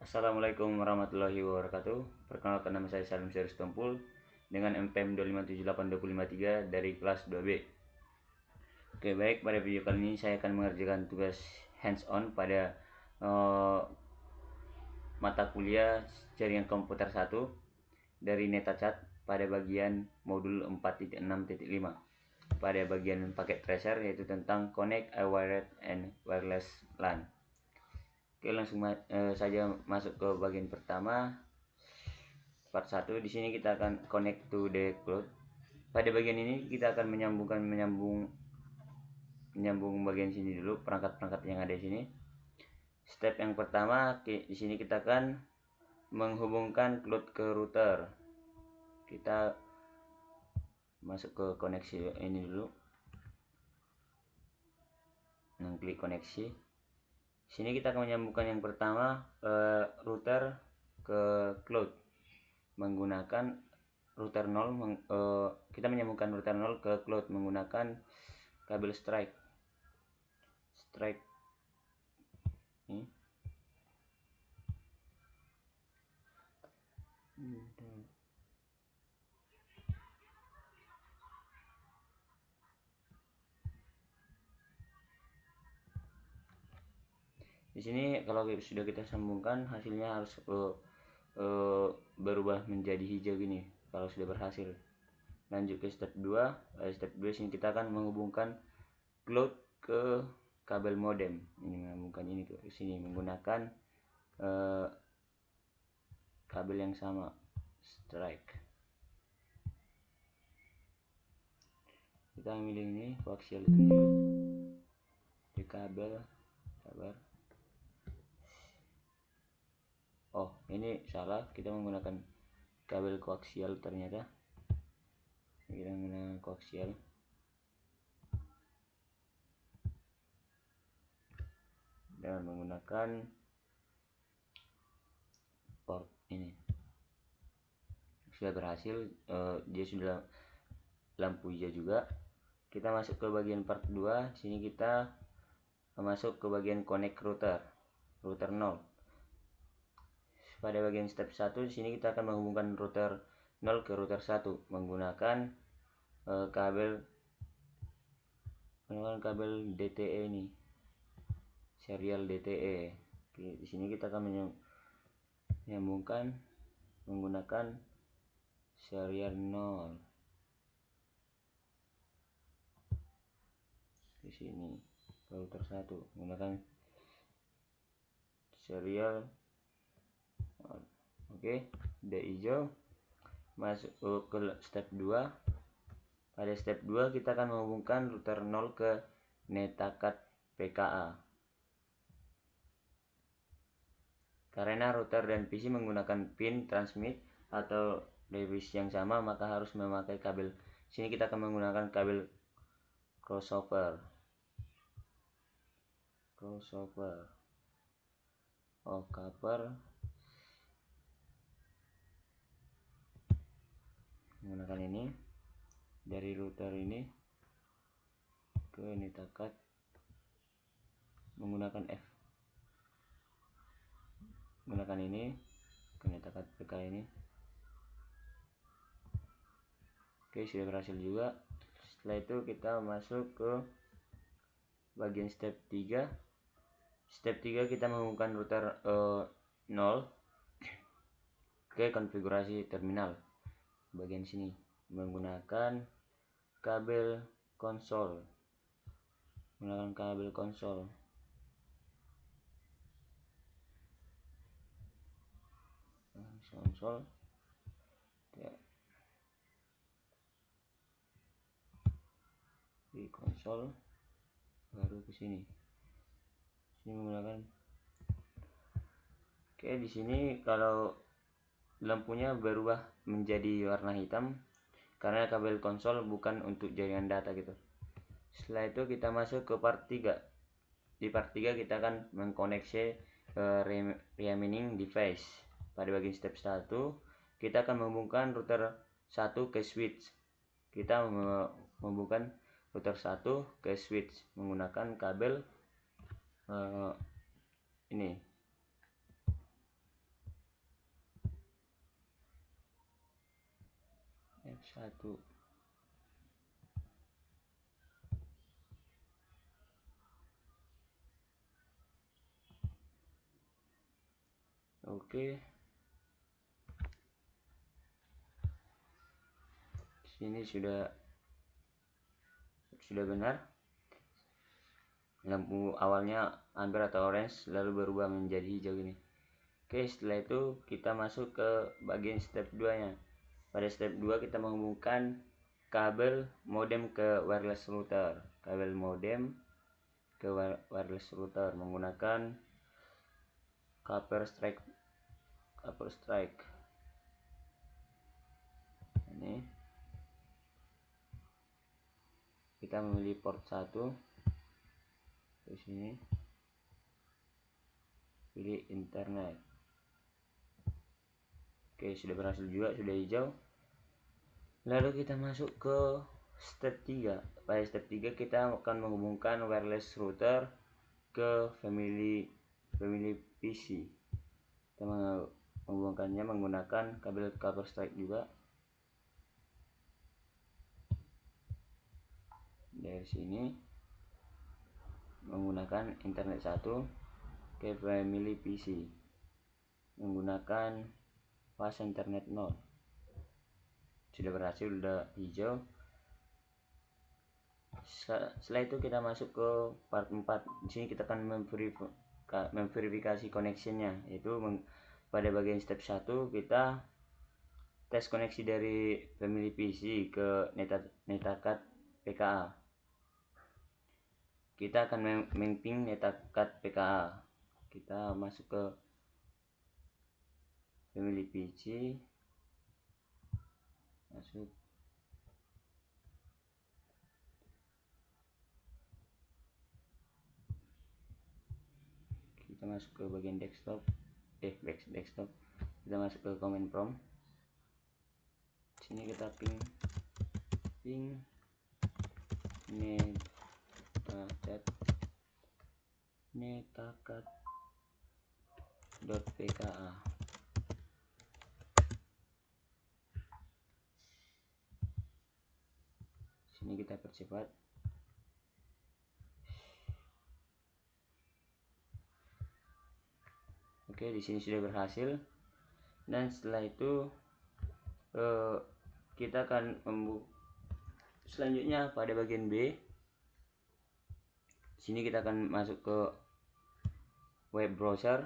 Assalamualaikum warahmatullahi wabarakatuh. Perkenalkan, nama saya Salim Serius Tumpul dengan MPM 2578253 dari kelas 2B. Oke, baik, pada video kali ini saya akan mengerjakan tugas hands-on pada mata kuliah jaringan komputer 1 dari NetaChat pada bagian modul 4.6.5 pada bagian paket tracer, yaitu tentang connect a wired and wireless LAN. Oke, langsung saja masuk ke bagian pertama, part 1. Di sini kita akan connect to the cloud. Pada bagian ini kita akan menyambung bagian sini dulu, perangkat-perangkat yang ada di sini. Step yang pertama, di sini kita akan menghubungkan cloud ke router. Kita masuk ke koneksi ini dulu. Klik koneksi. Sini kita akan menyambungkan yang pertama router ke cloud menggunakan router 0. Kita menyambungkan router 0 ke cloud menggunakan kabel strike ini. Di sini kalau sudah kita sambungkan, hasilnya harus berubah menjadi hijau gini kalau sudah berhasil. Lanjut ke step 2. Step 2 sini kita akan menghubungkan cloud ke kabel modem. Ini menghubungkan ini ke sini menggunakan kabel yang sama, strike. Kita ambil ini koaksial 7 di kabel, sabar. Oh, ini salah, kita menggunakan kabel koaksial ternyata. Kita menggunakan koaksial. Dan menggunakan port ini. Sudah berhasil, dia sudah lampu hijau juga. Kita masuk ke bagian part 2. Sini kita masuk ke bagian connect router 0. Pada bagian step 1 di sini kita akan menghubungkan router 0 ke router 1 menggunakan kabel DTE ini, serial DTE. Oke, di sini kita akan menyambungkan menggunakan serial 0 di sini ke router 1 menggunakan serial. Oke, udah hijau. Masuk ke step 2. Pada step 2 kita akan menghubungkan router 0 ke NetaCat PKA. Karena router dan PC menggunakan pin transmit atau device yang sama, maka harus memakai kabel. Sini kita akan menggunakan kabel crossover. Copper. Menggunakan ini dari router ini ke NetaCat menggunakan menggunakan ini ke NetaCat PK ini. Oke, sudah berhasil juga. Setelah itu kita masuk ke bagian step 3. Step 3 kita menghubungkan router 0 ke konfigurasi terminal bagian sini menggunakan kabel konsol. Ya. Di konsol baru ke sini. Menggunakan. Oke, di sini kalau lampunya berubah menjadi warna hitam karena kabel konsol bukan untuk jaringan data gitu. Setelah itu kita masuk ke part 3. Di part 3 kita akan mengkoneksi remaining device. Pada bagian step 1 kita akan menghubungkan router 1 ke switch. Kita menghubungkan router 1 ke switch menggunakan kabel ini ini. F1. Oke. Sini sudah benar. Lampu awalnya amber atau orange lalu berubah menjadi hijau gini. Oke, setelah itu kita masuk ke bagian step 2 nya. Pada step 2 kita menghubungkan kabel modem ke wireless router. Kabel modem ke wireless router menggunakan copper strike. Ini kita memilih port 1. Di sini pilih internet. Oke, sudah berhasil juga, sudah hijau. Lalu kita masuk ke step 3. Pada step 3 kita akan menghubungkan wireless router ke family PC. Kita menghubungkannya menggunakan kabel copper strike juga. Dari sini menggunakan internet 1 ke family PC menggunakan fast internet 0. Sudah berhasil, sudah hijau. Setelah itu kita masuk ke part 4. Di sini kita akan memverifikasi connectionnya, yaitu pada bagian step 1 kita tes koneksi dari family PC ke netacard PKA. Kita akan mapping netacard PKA. Kita masuk ke family PC, masuk, kita masuk ke bagian desktop, kita masuk ke command prompt. Sini kita ping netacard.pka. Sini kita percepat. Oke, di sini sudah berhasil. Dan setelah itu kita akan selanjutnya pada bagian B. Sini kita akan masuk ke web browser.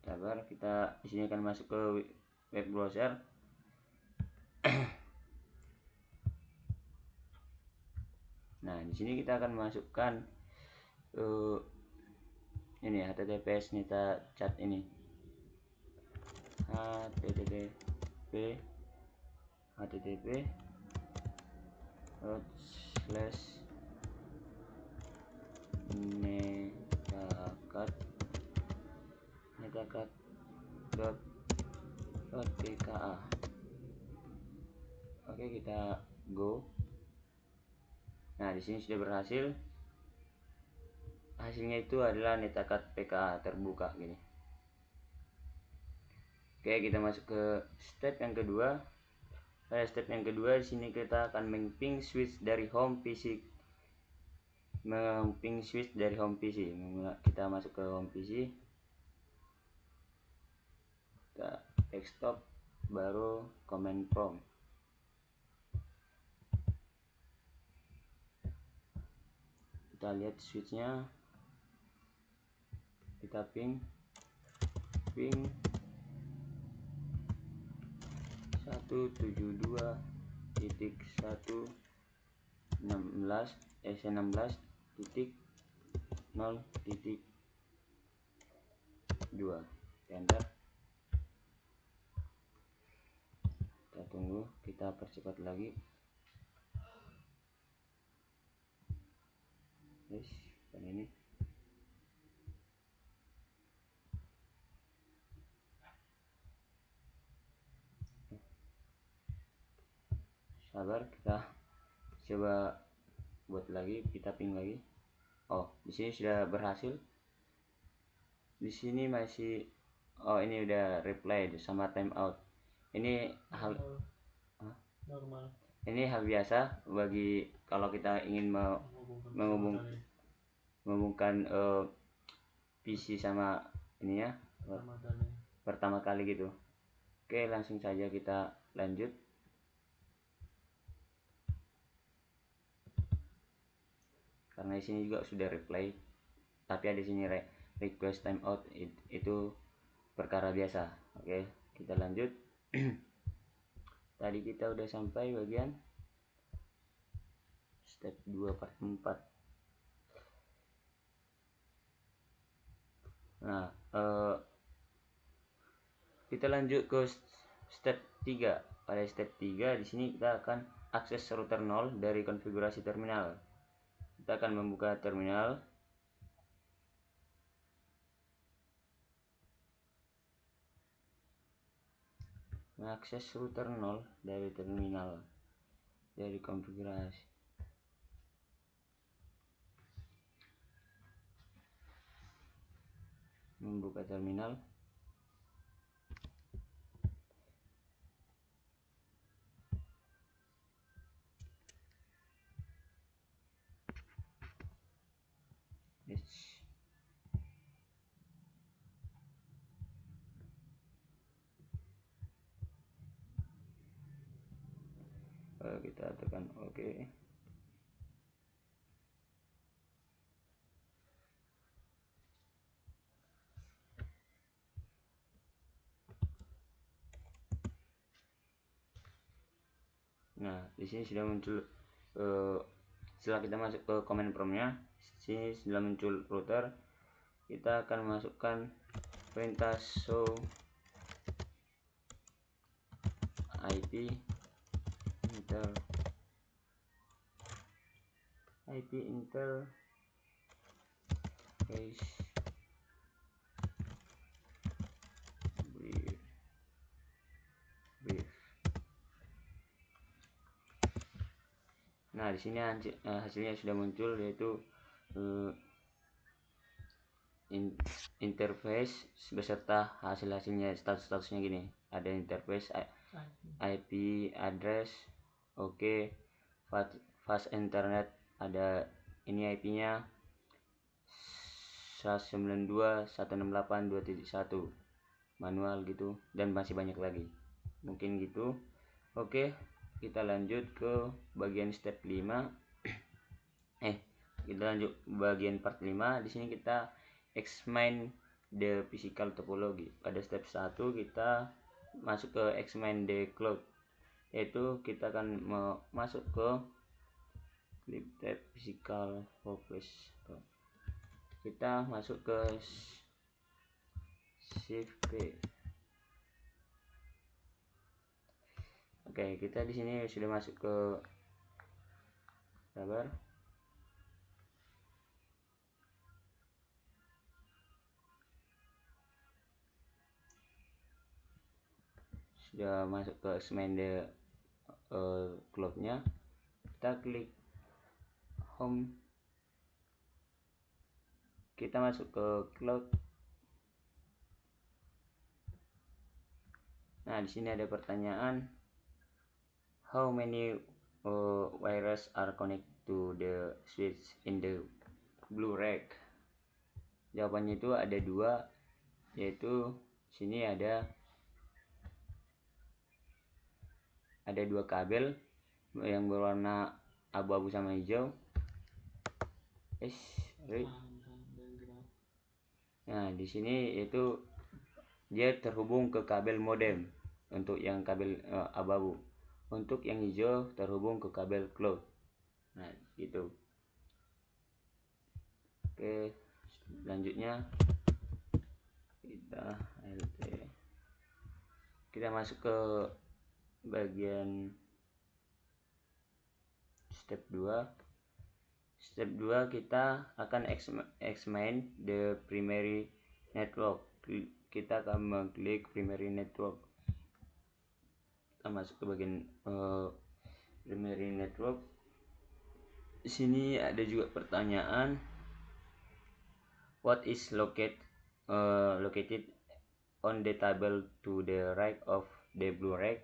Sabar, kita di sini akan masuk ke web browser. Nah, di sini kita akan masukkan ini https netachat ini. netacard.pka. Oke, kita go. Nah, di sini sudah berhasil. Hasilnya itu adalah netacard PKA terbuka gini. Oke, kita masuk ke step yang kedua. Pada step yang kedua di sini kita akan meng-ping switch dari home PC. Kita masuk ke home PC. Kita desktop, baru command prompt. Kita lihat switchnya. Kita ping 172.16.0.2. Enter. Kita tunggu, kita percepat lagi. Yes, dan ini. sabar, kita coba buat lagi, kita ping lagi. Oh, di sini sudah berhasil. Di sini masih, oh ini udah reply sama timeout. Ini hal normal. Ini hal biasa bagi kalau kita ingin menghubungkan PC sama ininya pertama kali gitu. Oke, langsung saja kita lanjut. Karena di sini juga sudah reply, tapi ada di sini request timeout, itu perkara biasa. Oke, kita lanjut. Tadi kita udah sampai bagian step 2 part 4. Nah, kita lanjut ke step 3. Pada step 3 di sini kita akan akses router 0 dari konfigurasi terminal. Kita akan membuka terminal. Mengakses router 0 dari terminal, dari konfigurasi. Membuka terminal. Kita tekan OK. Nah, di sini sudah muncul, setelah kita masuk ke command promptnya, sini sudah muncul router. Kita akan masukkan perintah show IP interface brief. Nah, di sini hasilnya sudah muncul, yaitu interface beserta hasilnya, statusnya gini. Ada interface, IP address, oke, fast internet, ada ini IP-nya 192.168.2.1 manual gitu, dan masih banyak lagi. Mungkin gitu. Oke, kita lanjut ke bagian step 5. Kita lanjut bagian part 5. Di sini kita examine the physical topology. Pada step 1 kita masuk ke examine the cloud, yaitu kita akan masuk ke clip tab physical focus. Kita masuk ke shift P. Oke, kita di sini sudah masuk ke sabar. Sudah masuk ke examine the cloud-nya. Kita klik home. Kita masuk ke cloud. Nah, di sini ada pertanyaan, how many wires are connected to the switch in the blue rack? Jawabannya itu ada 2, yaitu sini ada 2 kabel yang berwarna abu-abu sama hijau. Nah, di sini itu dia terhubung ke kabel modem untuk yang kabel abu-abu. Untuk yang hijau terhubung ke kabel cloud. Nah, gitu. Oke, selanjutnya kita masuk ke bagian step 2. Step 2 kita akan examine the primary network. Kita akan mengklik primary network. Kita masuk ke bagian primary network. Di sini ada juga pertanyaan, what is located on the table to the right of the blue rack.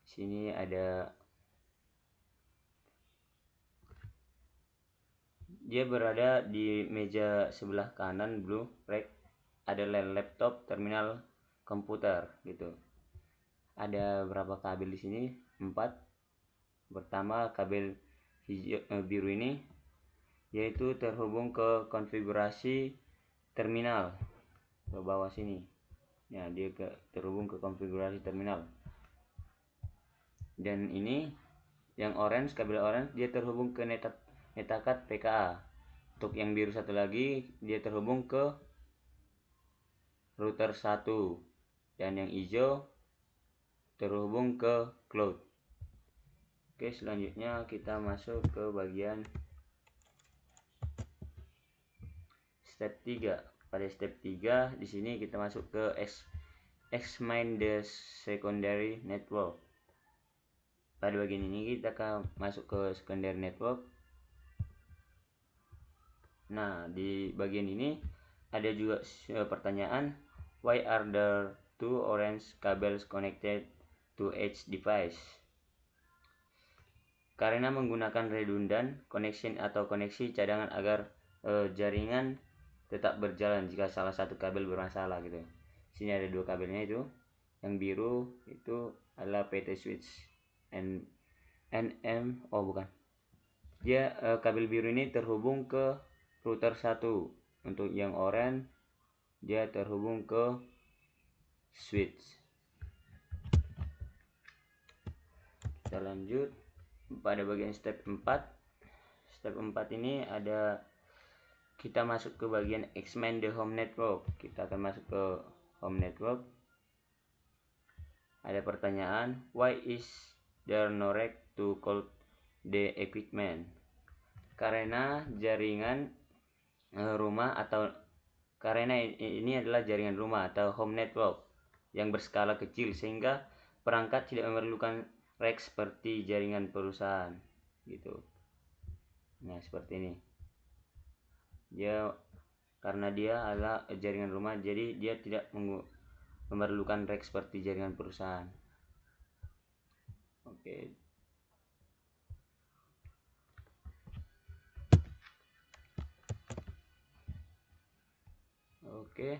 Sini ada, dia berada di meja sebelah kanan blue rack, ada laptop, terminal komputer gitu. Ada berapa kabel di sini? 4. Pertama, kabel biru ini yaitu terhubung ke konfigurasi terminal ke bawah sini. Ya, dia terhubung ke konfigurasi terminal. Dan ini yang orange, kabel orange, dia terhubung ke netcard PKA. Untuk yang biru satu lagi, dia terhubung ke router 1. Dan yang hijau terhubung ke cloud. Oke, selanjutnya kita masuk ke bagian step 3. Pada step 3 di sini kita masuk ke examine the secondary network. Pada bagian ini kita akan masuk ke secondary network. Nah, di bagian ini ada juga pertanyaan, why are there two orange cables connected to each device? Karena menggunakan redundant connection atau koneksi cadangan agar jaringan tetap berjalan jika salah satu kabel bermasalah gitu. Sini ada 2 kabelnya itu. Yang biru itu adalah PT switch NM. Oh bukan. Dia kabel biru ini terhubung ke router 1. Untuk yang orange dia terhubung ke switch. Kita lanjut pada bagian step 4. Step 4 ini ada, kita masuk ke bagian examine the home network. Kita akan masuk ke home network. Ada pertanyaan, why is there no rack to call the equipment? Karena jaringan rumah atau karena ini adalah jaringan rumah atau home network yang berskala kecil sehingga perangkat tidak memerlukan rack seperti jaringan perusahaan gitu. Nah, seperti ini. Karena dia adalah jaringan rumah, jadi dia tidak memerlukan rack seperti jaringan perusahaan. Oke. Oke.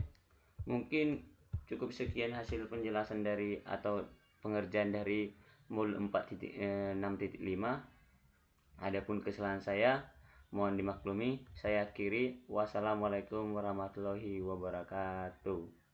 Mungkin cukup sekian hasil penjelasan dari atau pengerjaan dari modul 4.6.5. Adapun kesalahan saya mohon dimaklumi. Saya akhiri. Wassalamualaikum warahmatullahi wabarakatuh.